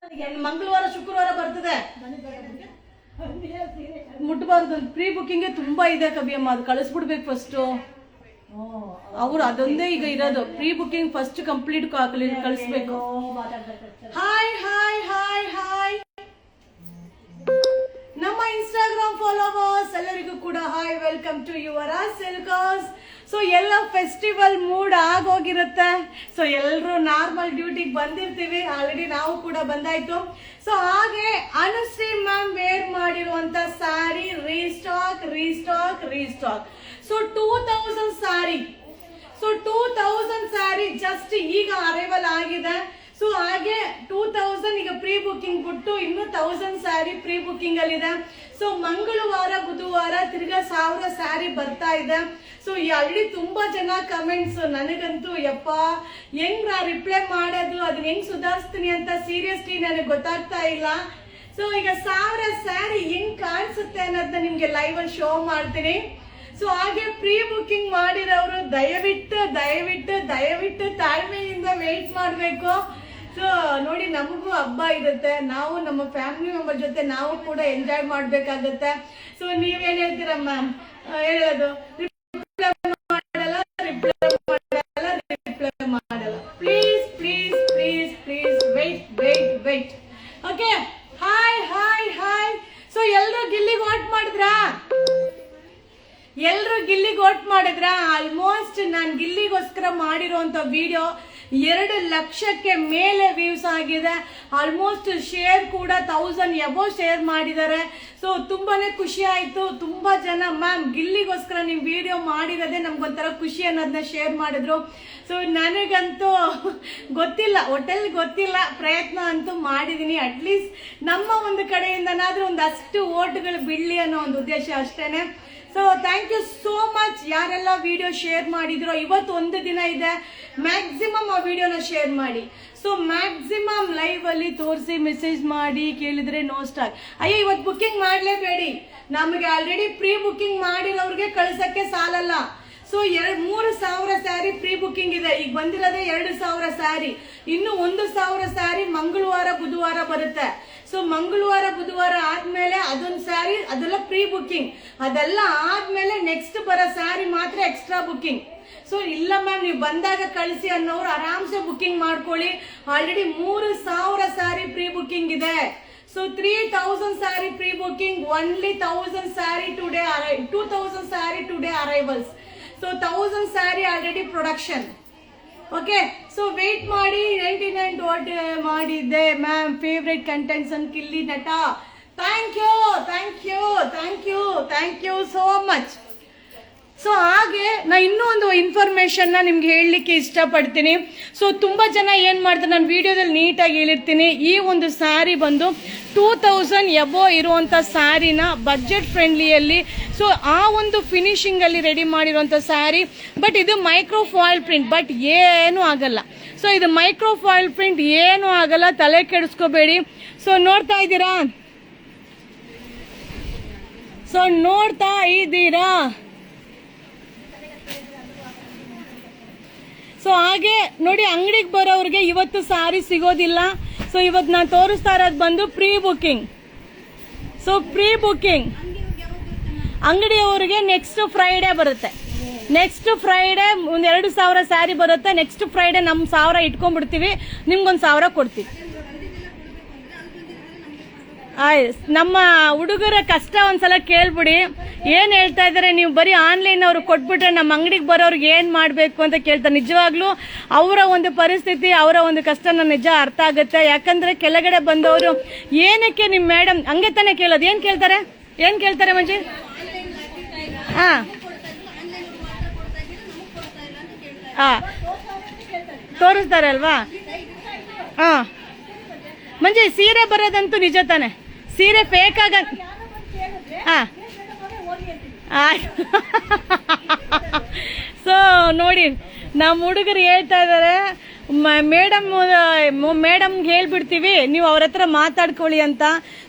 ಮಂಗಳವಾರ ಶುಕ್ರವಾರ ಬರ್ತದೆ, ಮುಟ್ಬಾರ್ದು. ಪ್ರೀ ಬುಕ್ಕಿಂಗ್ ತುಂಬಾ ಇದೆ ಕಬಿಯಮ್ಮ, ಅದು ಕಳಿಸ್ಬಿಡ್ಬೇಕು ಫಸ್ಟ್. ಅವ್ರು ಅದೊಂದೇ ಈಗ ಇರೋದು, ಪ್ರೀ ಬುಕ್ಕಿಂಗ್ ಫಸ್ಟ್ ಕಂಪ್ಲೀಟ್ ಕಳಿಸ್ಬೇಕು. ಹಾಯ್ ಹಾಯ್ ಹಾಯ್ ಹಾಯ್ ನಮ್ಮ ಇನ್ಸ್ಟಾಗ್ರಾಮ್ ಫಾಲೋವರ್ಸ್ ಎಲ್ಲರಿಗೂ ಕೂಡ hi, welcome to your Silkers. So ಎಲ್ಲ ಫೆಸ್ಟಿವಲ್ ಮೂಡ್ ಆಗೋಗಿರುತ್ತೆ. ಸೊ ಎಲ್ಲರೂ ನಾರ್ಮಲ್ ಡ್ಯೂಟಿಗೆ ಬಂದಿರ್ತೀವಿ, ಆಲ್ರೆಡಿ ನಾವು ಕೂಡ ಬಂದಾಯ್ತು. ಸೊ ಹಾಗೆ ಅನುಶ್ರೀ ಮ್ಯಾಮ್ ವೇರ್ ಮಾಡಿರುವಂತ sari restock restock restock. So 2000 sari, so 2000 sari just ಈಗ ಅರೈವಲ್ ಆಗಿದೆ. ಸೊ ಹಾಗೆ 2000 ಈಗ ಪ್ರೀ ಬುಕ್ಕಿಂಗ್ ಬಿಟ್ಟು ಇನ್ನು 1000 ಸ್ಯಾರಿ ಪ್ರೀ ಬುಕ್ಕಿಂಗ್ ಅಲ್ಲಿ ಇದೆ. ಸೊ ಮಂಗಳವಾರ ಬುಧವಾರ ತಿರ್ಗಾ 1000 ಸ್ಯಾರಿ ಬರ್ತಾ ಇದೆ. ಸೊ ಆಲ್ರೆಡಿ ತುಂಬಾ ಜನ ಕಮೆಂಟ್ಸ್, ನನಗಂತೂ ಯಪ್ಪ ಹೆಂಗ್ ನಾ ರಿಪ್ಲೈ ಮಾಡೋದು, ಅದನ್ನ ಹೆಂಗ್ ಸುಧಾರಿಸ್ತೀನಿ ಅಂತ ಸೀರಿಯಸ್ಲಿ ನನಗೆ ಗೊತ್ತಾಗ್ತಾ ಇಲ್ಲ. ಸೊ ಈಗ 1000 ಸ್ಯಾರಿ ಹೆಂಗ್ ಕಾಣಿಸುತ್ತೆ ಅನ್ನೋದನ್ನ ನಿಮ್ಗೆ ಲೈವ್ ಅಲ್ಲಿ ಶೋ ಮಾಡ್ತೀನಿ. ಸೊ ಹಾಗೆ ಪ್ರೀ ಬುಕ್ಕಿಂಗ್ ಮಾಡಿರೋರು ದಯವಿಟ್ಟು ದಯವಿಟ್ಟು ದಯವಿಟ್ಟು ತಾಳ್ಮೆಯಿಂದ ವೇಟ್ ಮಾಡಬೇಕು. ಸೊ ನೋಡಿ, ನಮಗೂ ಹಬ್ಬ ಇರುತ್ತೆ, ನಾವು ನಮ್ಮ ಫ್ಯಾಮಿಲಿ ಮೆಂಬರ್ ಜೊತೆ ನಾವು ಕೂಡ ಎಂಜಾಯ್ ಮಾಡ್ಬೇಕಾಗತ್ತೆ. ಸೊ ನೀವೇನ್ ಹೇಳ್ತೀರಾ ಮ್ಯಾಮ್? ಹೇಳೋದು ರಿಪ್ಲೈ ಮಾಡಲ್ಲ, ರಿಪ್ಲೈ ಮಾಡಲ್ಲ, ರಿಪ್ಲೈ ಮಾಡಲ್ಲ. Please please please please wait wait wait. Okay, hi hi hi. So ಎಲ್ರು ಗಿಲ್ಲಿಗೆ ವಾಟ್ ಮಾಡಿದ್ರಾ? ಎಲ್ರು ಗಿಲ್ಲಿಗೆ ವಾಟ್ ಮಾಡಿದ್ರ? ಆಲ್ಮೋಸ್ಟ್ ನಾನು ಗಿಲ್ಲಿಗೋಸ್ಕರ ಮಾಡಿರುವಂತ ವಿಡಿಯೋ 2 ಲಕ್ಷಕ್ಕೆ ಮೇಲೆ ವ್ಯೂಸ್ ಆಗಿದೆ. ಆಲ್ಮೋಸ್ಟ್ ಶೇರ್ ಕೂಡ 1000 ಎಬೋ ಶೇರ್ ಮಾಡಿದ್ದಾರೆ. ಸೊ ತುಂಬಾನೇ ಖುಷಿ ಆಯ್ತು. ತುಂಬಾ ಜನ ಮ್ಯಾಮ್ ಗಿಲ್ಲಿಗೋಸ್ಕರ ನೀವು ವಿಡಿಯೋ ಮಾಡಿರೋದೇ ನಮ್ಗೊಂಥರ ಖುಷಿ ಅನ್ನೋದನ್ನ ಶೇರ್ ಮಾಡಿದ್ರು. ಸೊ ನನಗಂತೂ ಗೊತ್ತಿಲ್ಲ, ಹೋಟೆಲ್ ಗೊತ್ತಿಲ್ಲ, ಪ್ರಯತ್ನ ಅಂತೂ ಮಾಡಿದೀನಿ. ಅಟ್ಲೀಸ್ಟ್ ನಮ್ಮ ಒಂದು ಕಡೆಯಿಂದನಾದ್ರೂ ಒಂದಷ್ಟು ಓಟ್ಗಳು ಬಿಡ್ಲಿ ಅನ್ನೋ ಒಂದು ಉದ್ದೇಶ ಅಷ್ಟೇನೆ. So thank you so much ಯಾರೆಲ್ಲ ವಿಡಿಯೋ ಶೇರ್ ಮಾಡಿದ್ರು. ಇವತ್ತು ಒಂದು ದಿನ ಇದೆ, ಮ್ಯಾಕ್ಸಿಮಮ್ ಆ ವಿಡಿಯೋನ ಶೇರ್ ಮಾಡಿ. ಸೊ ಮ್ಯಾಕ್ಸಿಮಮ್ ಲೈವ್ ಅಲ್ಲಿ ತೋರಿಸಿ ಮೆಸೇಜ್ ಮಾಡಿ ಕೇಳಿದ್ರೆ ನೋ ಸ್ಟಾರ್. ಅಯ್ಯೋ ಇವತ್ತು ಬುಕ್ಕಿಂಗ್ ಮಾಡಲೇಬೇಡಿ, ನಮಗೆ ಆಲ್ರೆಡಿ ಪ್ರೀ ಬುಕ್ಕಿಂಗ್ ಮಾಡಿರೋರಿಗೆ ಕಳ್ಸಕ್ಕೆ ಸಾಲಲ್ಲ. ಸೊ 3000 ಸ್ಯಾರಿ ಪ್ರೀ ಬುಕ್ಕಿಂಗ್ ಇದೆ, ಈಗ ಬಂದಿರೋದೇ 2000 ಸ್ಯಾರಿ. ಇನ್ನು 1000 ಸ್ಯಾರಿ ಮಂಗಳವಾರ ಬುಧವಾರ ಬರುತ್ತೆ. ಸೊ ಮಂಗಳವಾರ ಬುಧವಾರ ಆದ್ಮೇಲೆ ಅದೊಂದು ಸ್ಯಾರಿ, ಅದೆಲ್ಲ ಪ್ರೀ ಬುಕ್ಕಿಂಗ್. ಅದೆಲ್ಲ ಆದ್ಮೇಲೆ ನೆಕ್ಸ್ಟ್ ಬರೋ ಸ್ಯಾರಿ ಮಾತ್ರ ಎಕ್ಸ್ಟ್ರಾ ಬುಕ್ಕಿಂಗ್. ಸೊ ಇಲ್ಲ ಮ್ಯಾಮ್ ನೀವು ಬಂದಾಗ ಕಳಿಸಿ ಅನ್ನೋರು ಆರಾಮ್ಸೆ ಬುಕ್ಕಿಂಗ್ ಮಾಡ್ಕೊಳ್ಳಿ. ಆಲ್ರೆಡಿ 3000 ಸ್ಯಾರಿ ಪ್ರೀ ಬುಕ್ಕಿಂಗ್ ಇದೆ. So 3000 sari pre booking, only 1000 sari today, 2000 sari today arrivals. So 1000 sari already production. Okay, so wait ಮಾಡಿ. 99 ಡಾಟ್ ಮಾಡಿದ್ದೆ ಮ್ಯಾಮ್, ಫೇವ್ರೆಟ್ ಕಂಟೆಂಟ್ಸ್ ಅನ್ ಕಿಲ್ಲಿ ನಟ. Thank you thank you thank you thank you so much. So ಹಾಗೆ ನಾ ಇನ್ನೂ ಒಂದು ಇನ್ಫಾರ್ಮೇಶನ್ನ ನಿಮ್ಗೆ ಹೇಳಲಿಕ್ಕೆ ಇಷ್ಟಪಡ್ತೀನಿ. ಸೊ ತುಂಬ ಜನ ಏನು ಮಾಡ್ತಾರೆ, ನಾನು ವಿಡಿಯೋದಲ್ಲಿ ನೀಟಾಗಿ ಹೇಳಿರ್ತೀನಿ. ಈ ಒಂದು ಸ್ಯಾರಿ ಬಂದು 2000 ಎಬೋ ಇರುವಂಥ ಸ್ಯಾರಿನ ಬಜೆಟ್ ಫ್ರೆಂಡ್ಲಿಯಲ್ಲಿ, ಸೊ ಆ ಒಂದು ಫಿನಿಶಿಂಗಲ್ಲಿ ರೆಡಿ ಮಾಡಿರುವಂಥ ಸ್ಯಾರಿ. ಬಟ್ ಇದು ಮೈಕ್ರೋ ಫಾಯಿಲ್ ಪ್ರಿಂಟ್, ಬಟ್ ಏನೂ ಆಗಲ್ಲ. ಸೊ ಇದು ಮೈಕ್ರೋ ಫಾಯಿಲ್ ಪ್ರಿಂಟ್, ಏನೂ ಆಗಲ್ಲ, ತಲೆ ಕೆಡಿಸ್ಕೋಬೇಡಿ. ಸೊ ನೋಡ್ತಾ ಇದ್ದೀರಾ? ಸೊ ನೋಡ್ತಾ ಇದ್ದೀರಾ? ಸೊ ಹಾಗೆ ನೋಡಿ, ಅಂಗಡಿಗೆ ಬರೋರಿಗೆ ಇವತ್ತು ಸ್ಯಾರಿ ಸಿಗೋದಿಲ್ಲ. ಸೊ ಇವತ್ತು ನಾನು ತೋರಿಸ್ತಾ ಇರೋದು ಬಂದು pre booking. So pre booking ಅಂಗಡಿಯವರಿಗೆ ನೆಕ್ಸ್ಟ್ ಫ್ರೈಡೇ ಬರುತ್ತೆ. ನೆಕ್ಸ್ಟ್ ಫ್ರೈಡೇ ಒಂದು 2000 ಸ್ಯಾರಿ ಬರುತ್ತೆ. ನೆಕ್ಸ್ಟ್ ಫ್ರೈಡೇ ನಮ್ಮ 1000 ಇಟ್ಕೊಂಡ್ಬಿಡ್ತೀವಿ, ನಿಮ್ಗೊಂದು 1000 ಕೊಡ್ತೀವಿ. ನಮ್ಮ ಹುಡುಗರ ಕಷ್ಟ ಒಂದ್ಸಲ ಕೇಳ್ಬಿಡಿ, ಏನ್ ಹೇಳ್ತಾ ಇದಾರೆ. ನೀವು ಬರೀ ಆನ್ಲೈನ್ ಅವ್ರು ಕೊಟ್ಬಿಟ್ರೆ ನಮ್ಮ ಅಂಗಡಿಗೆ ಬರೋರ್ಗೆ ಏನ್ ಮಾಡ್ಬೇಕು ಅಂತ ಕೇಳ್ತಾರೆ. ನಿಜವಾಗ್ಲೂ ಅವರ ಒಂದು ಪರಿಸ್ಥಿತಿ, ಅವರ ಒಂದು ಕಷ್ಟ ನನ್ನ ನಿಜ ಅರ್ಥ ಆಗುತ್ತೆ. ಯಾಕಂದ್ರೆ ಕೆಳಗಡೆ ಬಂದವರು ಏನಕ್ಕೆ ನಿಮ್ ಮೇಡಮ್ ಹಂಗೆ ತಾನೇ ಕೇಳೋದು. ಏನ್ ಕೇಳ್ತಾರೆ ಮಂಜಿ? ತೋರಿಸ್ತಾರೆ ಅಲ್ವಾ? ಮಂಜಿ ಸೀರೆ ಬರೋದಂತೂ ನಿಜ ತಾನೆ, ಸೀರೆ ಫೇಕ್ ಆಗ. ಸೊ ನೋಡಿ, ನಮ್ಮ ಹುಡುಗರು ಹೇಳ್ತಾ ಇದ್ದಾರೆ ಮೇಡಮ್ಗೆ ಹೇಳ್ಬಿಡ್ತೀವಿ, ನೀವು ಅವ್ರ ಹತ್ರ ಮಾತಾಡ್ಕೊಳ್ಳಿ ಅಂತ.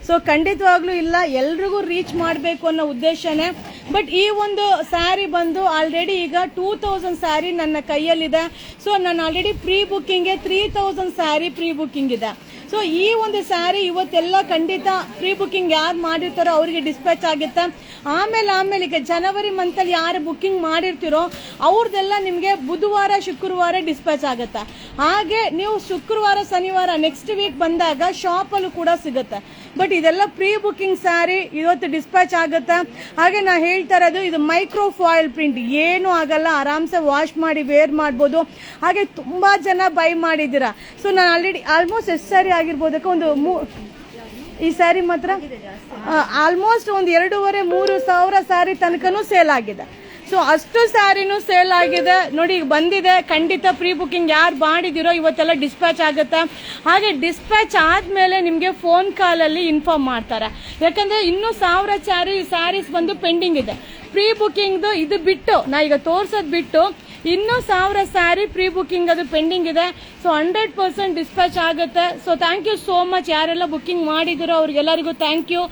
ಸೊ ಖಂಡಿತವಾಗ್ಲೂ ಇಲ್ಲ, ಎಲ್ರಿಗೂ ರೀಚ್ ಮಾಡಬೇಕು ಅನ್ನೋ ಉದ್ದೇಶನೇ. ಬಟ್ ಈ ಒಂದು ಸ್ಯಾರಿ ಬಂದು ಆಲ್ರೆಡಿ ಈಗ 2000 ಸ್ಯಾರಿ ನನ್ನ ಕೈಯಲ್ಲಿದೆ. ಸೊ ನಾನು ಆಲ್ರೆಡಿ ಪ್ರೀ ಬುಕ್ಕಿಂಗ್ಗೆ 3000 ಸ್ಯಾರಿ ಪ್ರೀ ಬುಕ್ಕಿಂಗ್ ಇದೆ. ಸೊ ಈ ಒಂದು ಸ್ಯಾರಿ ಇವತ್ತೆಲ್ಲ ಖಂಡಿತ ಪ್ರೀ ಬುಕ್ಕಿಂಗ್ ಯಾರು ಮಾಡಿರ್ತಾರೋ ಅವರಿಗೆ ಡಿಸ್ಪ್ಯಾಚ್ ಆಗುತ್ತೆ. ಆಮೇಲೆ ಈಗ ಜನವರಿ ಮಂತಲ್ಲಿ ಯಾರು ಬುಕ್ಕಿಂಗ್ ಮಾಡಿರ್ತೀರೋ ಅವ್ರದ್ದೆಲ್ಲ ನಿಮಗೆ ಬುಧವಾರ ಶುಕ್ರವಾರ ಡಿಸ್ಪ್ಯಾಚ್ ಆಗುತ್ತೆ. ಹಾಗೆ ನೀವು ಶುಕ್ರವಾರ ಶನಿವಾರ ನೆಕ್ಸ್ಟ್ ವೀಕ್ ಬಂದಾಗ ಶಾಪಲ್ಲೂ ಕೂಡ ಸಿಗುತ್ತೆ. ಬಟ್ ಇದೆಲ್ಲ ಪ್ರೀ ಬುಕ್ಕಿಂಗ್ ಸ್ಯಾರಿ ಇವತ್ತು ಡಿಸ್ಪ್ಯಾಚ್ ಆಗುತ್ತೆ. ಹಾಗೆ ನಾ ಹೇಳ್ತಾ ಇರೋದು ಇದು ಮೈಕ್ರೋ ಫಾಯಿಲ್ ಪ್ರಿಂಟ್, ಏನೂ ಆಗಲ್ಲ, ಆರಾಮ್ಸೆ ವಾಶ್ ಮಾಡಿ ವೇರ್ ಮಾಡ್ಬೋದು. ಹಾಗೆ ತುಂಬಾ ಜನ ಬೈ ಮಾಡಿದ್ದೀರಾ. ಸೊ ನಾನು ಆಲ್ರೆಡಿ ಆಲ್ಮೋಸ್ಟ್ ಎಷ್ಟು ಸ್ಯಾರಿ ಆಗಿರ್ಬೋದಕ್ಕೆ ಒಂದು ಈ ಸ್ಯಾರಿ ಮಾತ್ರ ಆಲ್ಮೋಸ್ಟ್ ಒಂದು 2,500-3 ಸಾವಿರ ಸ್ಯಾರಿ ತನಕನೂ ಸೇಲ್ ಆಗಿದೆ. ಸೊ ಅಷ್ಟು ಸ್ಯಾರಿನೂ ಸೇಲ್ ಆಗಿದೆ ನೋಡಿ, ಈಗ ಬಂದಿದೆ. ಖಂಡಿತ ಪ್ರೀ ಬುಕ್ಕಿಂಗ್ ಯಾರು ಮಾಡಿದಿರೋ ಇವತ್ತೆಲ್ಲ ಡಿಸ್ಪ್ಯಾಚ್ ಆಗುತ್ತೆ. ಹಾಗೆ ಡಿಸ್ಪ್ಯಾಚ್ ಆದ್ಮೇಲೆ ನಿಮಗೆ ಫೋನ್ ಕಾಲಲ್ಲಿ ಇನ್ಫಾರ್ಮ್ ಮಾಡ್ತಾರೆ. ಯಾಕಂದ್ರೆ ಇನ್ನೂ 1000 ಸ್ಯಾರೀಸ್ ಬಂದು ಪೆಂಡಿಂಗ್ ಇದೆ. ಪ್ರೀ ಬುಕ್ಕಿಂಗ್ದು ಇದು ಬಿಟ್ಟು, ನಾ ಈಗ ತೋರ್ಸೋದು ಬಿಟ್ಟು ಇನ್ನೂ 1000 ಸ್ಯಾರಿ ಪ್ರೀ ಬುಕ್ಕಿಂಗ್ ಅದು ಪೆಂಡಿಂಗ್ ಇದೆ. ಸೊ 100% ಡಿಸ್ಪ್ಯಾಚ್ ಆಗುತ್ತೆ. So thank you so much, ಯಾರೆಲ್ಲ ಬುಕ್ಕಿಂಗ್ ಮಾಡಿದಿರೋ ಅವ್ರಿಗೆಲ್ಲರಿಗೂ ಥ್ಯಾಂಕ್ ಯು.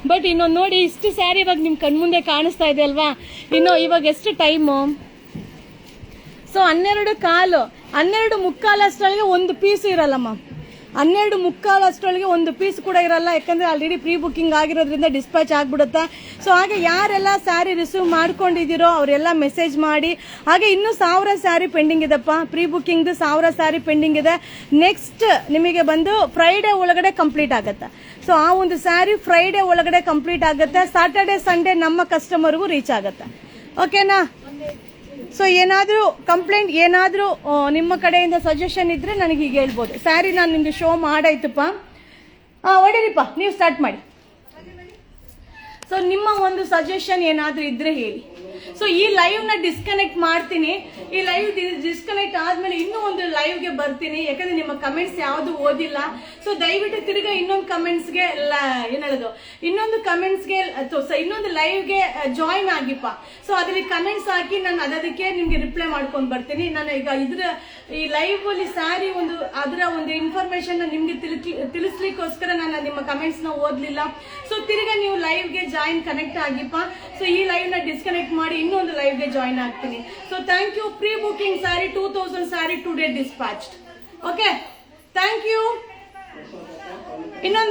ಬಟ್ ಇನ್ನೊಂದು ನೋಡಿ, ಇಷ್ಟು ಸ್ಯಾರಿ ಇವಾಗ ನಿಮ್ಮ ಕಣ್ಮುಂದೆ ಕಾಣಿಸ್ತಾ ಇದೆ ಅಲ್ವಾ. ಇನ್ನು ಇವಾಗ ಎಷ್ಟು ಟೈಮು? ಸೊ 12:15, 12:45 ಅಷ್ಟರೊಳಗೆ ಒಂದು ಪೀಸ್ ಇರಲ್ಲಮ್ಮ. 12:45 ಅಷ್ಟರೊಳಗೆ ಒಂದು ಪೀಸ್ ಕೂಡ ಇರಲ್ಲ. ಯಾಕಂದ್ರೆ ಆಲ್ರೆಡಿ ಪ್ರೀ ಬುಕ್ಕಿಂಗ್ ಆಗಿರೋದ್ರಿಂದ ಡಿಸ್ಪ್ಯಾಚ್ ಆಗ್ಬಿಡುತ್ತೆ. ಸೊ ಹಾಗೆ ಯಾರೆಲ್ಲ ಸ್ಯಾರಿ ರಿಸೀವ್ ಮಾಡ್ಕೊಂಡಿದ್ದೀರೋ ಅವರೆಲ್ಲ ಮೆಸೇಜ್ ಮಾಡಿ. ಹಾಗೆ ಇನ್ನೂ 1000 ಸ್ಯಾರಿ ಪೆಂಡಿಂಗ್ ಇದೆಪ್ಪ, ಪ್ರೀ ಬುಕ್ಕಿಂಗ್ದು 1000 ಸ್ಯಾರಿ ಪೆಂಡಿಂಗ್ ಇದೆ. ನೆಕ್ಸ್ಟ್ ನಿಮಗೆ ಬಂದು ಫ್ರೈಡೆ ಒಳಗಡೆ ಕಂಪ್ಲೀಟ್ ಆಗುತ್ತೆ. ಸೊ ಆ ಒಂದು ಸ್ಯಾರಿ ಫ್ರೈಡೆ ಒಳಗಡೆ ಕಂಪ್ಲೀಟ್ ಆಗುತ್ತೆ. ಸ್ಯಾಟರ್ಡೆ ಸಂಡೇ ನಮ್ಮ ಕಸ್ಟಮರ್ಗೂ ರೀಚ್ ಆಗುತ್ತೆ. ಓಕೆನಾ? ಸೊ ಏನಾದರೂ ಕಂಪ್ಲೇಂಟ್, ಏನಾದರೂ ನಿಮ್ಮ ಕಡೆಯಿಂದ ಸಜೆಷನ್ ಇದ್ರೆ ನನಗೆ ಈಗ ಹೇಳ್ಬೋದು. ಸ್ಯಾರಿ ನಾನು ನಿಮಗೆ ಶೋ ಮಾಡಾಯ್ತಪ್ಪ. ಹೊಡೀರಿಪ್ಪ, ನೀವು ಸ್ಟಾರ್ಟ್ ಮಾಡಿ. ಸೊ ನಿಮ್ಮ ಒಂದು ಸಜೆಷನ್ ಏನಾದರೂ ಇದ್ರೆ ಹೇಳಿ. ಸೊ ಈ ಲೈವ್ ನ ಡಿಸ್ಕನೆಕ್ಟ್ ಮಾಡ್ತೀನಿ. ಈ ಲೈವ್ ಡಿಸ್ಕನೆಕ್ಟ್ ಆದ್ಮೇಲೆ ಇನ್ನೂ ಒಂದು ಲೈವ್ಗೆ ಬರ್ತೀನಿ. ಯಾಕಂದ್ರೆ ನಿಮ್ಮ ಕಮೆಂಟ್ಸ್ ಯಾವುದು ಓದಿಲ್ಲ. ಸೊ ದಯವಿಟ್ಟು ತಿರ್ಗಾ ಇನ್ನೊಂದು ಕಮೆಂಟ್ಸ್ಗೆ ಏನ್ ಹೇಳೋದು, ಇನ್ನೊಂದು ಲೈವ್ಗೆ ಜಾಯಿನ್ ಆಗಿಪ್ಪ. ಸೊ ಅದ್ರಲ್ಲಿ ಕಮೆಂಟ್ಸ್ ಹಾಕಿ ನಾನು ಅದಕ್ಕೆ ನಿಮ್ಗೆ ರಿಪ್ಲೈ ಮಾಡ್ಕೊಂಡು ಬರ್ತೀನಿ. ನಾನು ಈಗ ಈ ಲೈವ್ ಅಲ್ಲಿ ಸ್ಯಾರಿ ಅದರ ಒಂದು ಇನ್ಫಾರ್ಮೇಶನ್ ನಿಮ್ಗೆ ತಿಳಿಸ್ಲಿಕ್ಕೋಸ್ಕರ ನಾನು ನಿಮ್ಮ ಕಮೆಂಟ್ಸ್ ನ ಓದ್ಲಿಲ್ಲ. ಸೊ ತಿರ್ಗಾ ನೀವು ಲೈವ್ಗೆ ಜಾಯಿನ್ ಕನೆಕ್ಟ್ ಆಗಿಪ್ಪ. ಸೊ ಈ ಲೈವ್ ನ ಡಿಸ್ಕನೆಕ್ಟ್ ಮಾಡಿ ಇನ್ನೊಂದು ಲೈವ್ಗೆ ಜಾಯಿನ್ ಆಗ್ತೀನಿ. So thank you. Pre booking saree 2000 sari today dispatched. Okay, thank you. ಇನ್ನೊಂದು